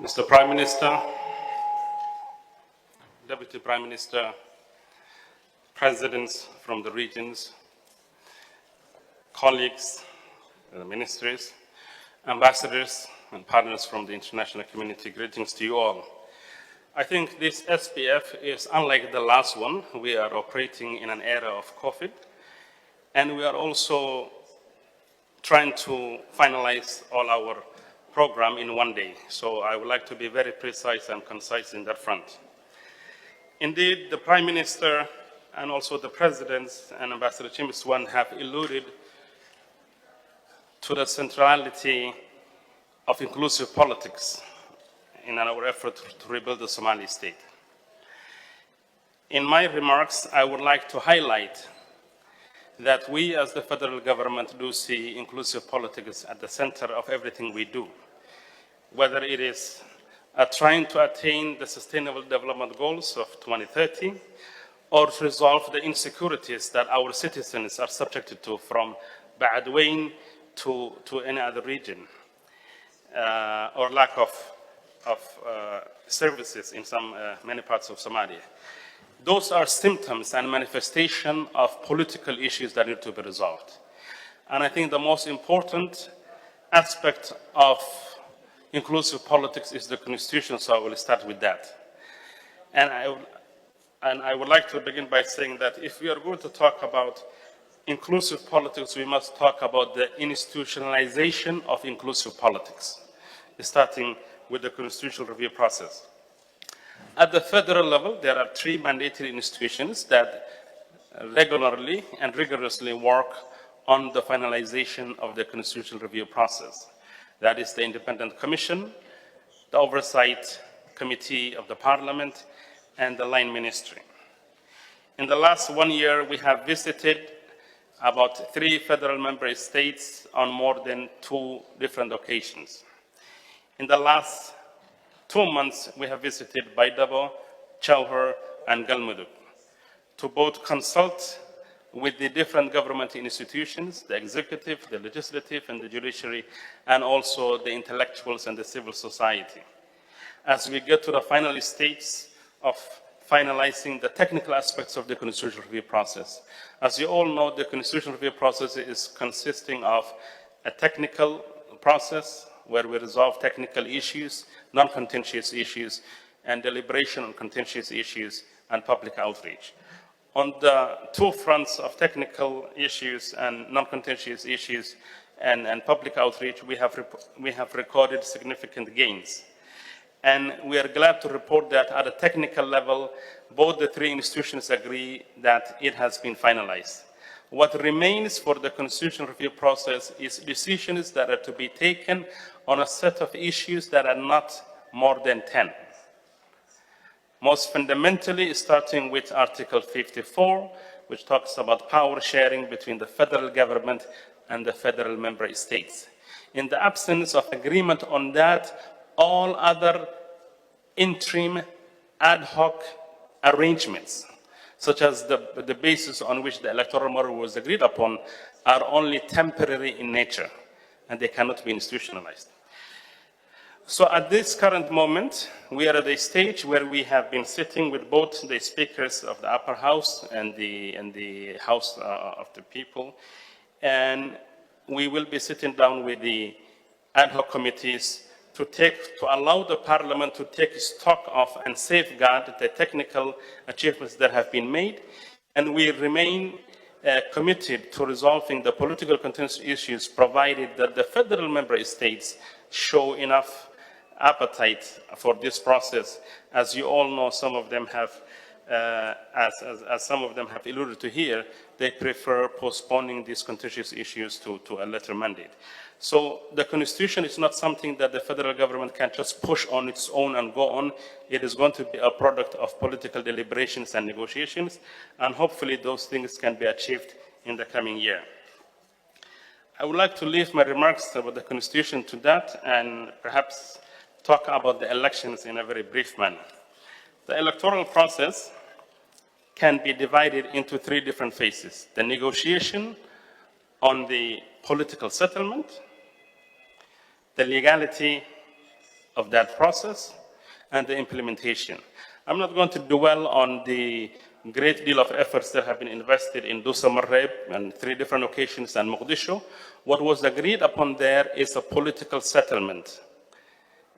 Mr. Prime Minister, Deputy Prime Minister, Presidents from the regions, colleagues, ministers, ambassadors, and partners from the international community, greetings to you all. I think this SPF is unlike the last one. We are operating in an era of COVID, and we are also trying to finalize all our program in one day. So I would like to be very precise and concise in that front. Indeed, the Prime Minister and also the Presidents and Ambassador Chimiswan have alluded to the centrality of inclusive politics in our effort to rebuild the Somali state. In my remarks, I would like to highlight that we as the federal government do see inclusive politics at the center of everything we do, whether it is trying to attain the Sustainable Development Goals of 2030 or to resolve the insecurities that our citizens are subjected to from Ba'adwain to any other region, or lack of services in many parts of Somalia. Those are symptoms and manifestation of political issues that need to be resolved. And I think the most important aspect of inclusive politics is the Constitution, so I will start with that. And I would like to begin by saying that if we are going to talk about inclusive politics, we must talk about the institutionalization of inclusive politics, starting with the constitutional review process. At the federal level, there are 3 mandatory institutions that regularly and rigorously work on the finalization of the constitutional review process. That is the Independent Commission, the Oversight Committee of the Parliament, and the Line Ministry. In the last 1 year, we have visited about 3 federal member states on more than 2 different occasions. In the last 2 months, we have visited Baydhabo, Chowher, and Galmudug to both consult with the different government institutions, the executive, the legislative, and the judiciary, and also the intellectuals and the civil society, as we get to the final stage of finalizing the technical aspects of the constitutional review process. As you all know, the constitutional review process is consisting of a technical process where we resolve technical issues, non-contentious issues, and deliberation on contentious issues, and public outreach. On the 2 fronts of technical issues and non-contentious issues and public outreach, we have recorded significant gains. And we are glad to report that at a technical level, both the 3 institutions agree that it has been finalized. What remains for the constitutional review process is decisions that are to be taken on a set of issues that are not more than 10. Most fundamentally, starting with Article 54, which talks about power sharing between the federal government and the federal member states. In the absence of agreement on that, all other interim ad hoc arrangements, such as the basis on which the electoral model was agreed upon, are only temporary in nature, and they cannot be institutionalized. So at this current moment, we are at a stage where we have been sitting with both the speakers of the upper house and the house of the people, and we will be sitting down with the ad hoc committees to allow the parliament to take stock of and safeguard the technical achievements that have been made, and we remain committed to resolving the political contentious issues, provided that the federal member states show enough appetite for this process. As you all know, some of them have, as some of them have alluded to here, they prefer postponing these contentious issues to a later mandate. So the Constitution is not something that the federal government can just push on its own and go on. It is going to be a product of political deliberations and negotiations, and hopefully those things can be achieved in the coming year. I would like to leave my remarks about the Constitution to that and perhaps talk about the elections in a very brief manner. The electoral process can be divided into 3 different phases: the negotiation on the political settlement, the legality of that process and the implementation. I'm not going to dwell on the great deal of efforts that have been invested in Dusa Mareb and 3 different occasions and Mogadishu. What was agreed upon there is a political settlement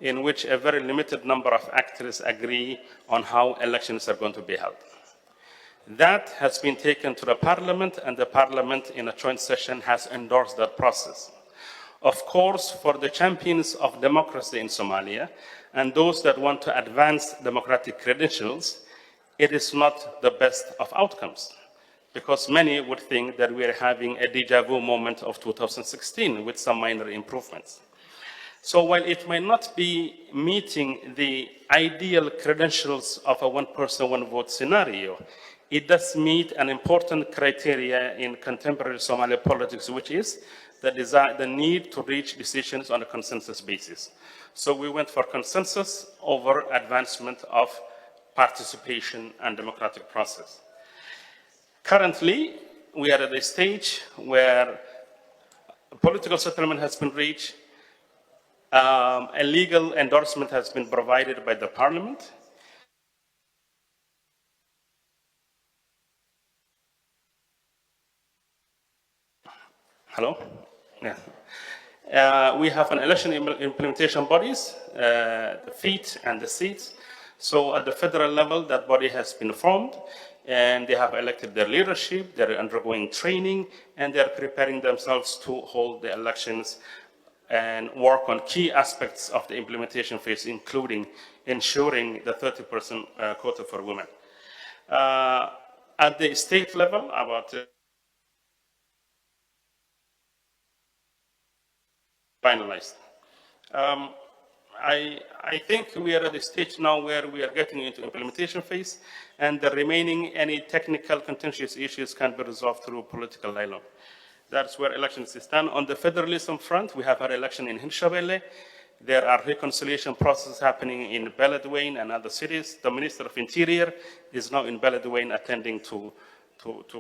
in which a very limited number of actors agree on how elections are going to be held. That has been taken to the parliament, and the parliament in a joint session has endorsed that process. Of course, for the champions of democracy in Somalia and those that want to advance democratic credentials, it is not the best of outcomes, because many would think that we are having a deja vu moment of 2016 with some minor improvements. So while it may not be meeting the ideal credentials of a one-person, one-vote scenario, it does meet an important criteria in contemporary Somali politics, which is the need to reach decisions on a consensus basis. So we went for consensus over advancement of participation and democratic process. Currently, we are at a stage where a political settlement has been reached, a legal endorsement has been provided by the parliament. Hello? Yeah. We have an election implementation bodies, the feet and the seats. So at the federal level, that body has been formed, and they have elected their leadership, they're undergoing training, and they're preparing themselves to hold the elections and work on key aspects of the implementation phase, including ensuring the 30% quota for women. At the state level, about finalized. I think we are at the stage now where we are getting into implementation phase, and the remaining any technical contentious issues can be resolved through political dialogue. That's where elections stand. On the federalism front, we have our election in Hirshabelle. There are reconciliation processes happening in Beledweyne and other cities. The Minister of Interior is now in Beledweyne attending to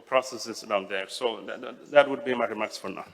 processes down there. So that would be my remarks for now.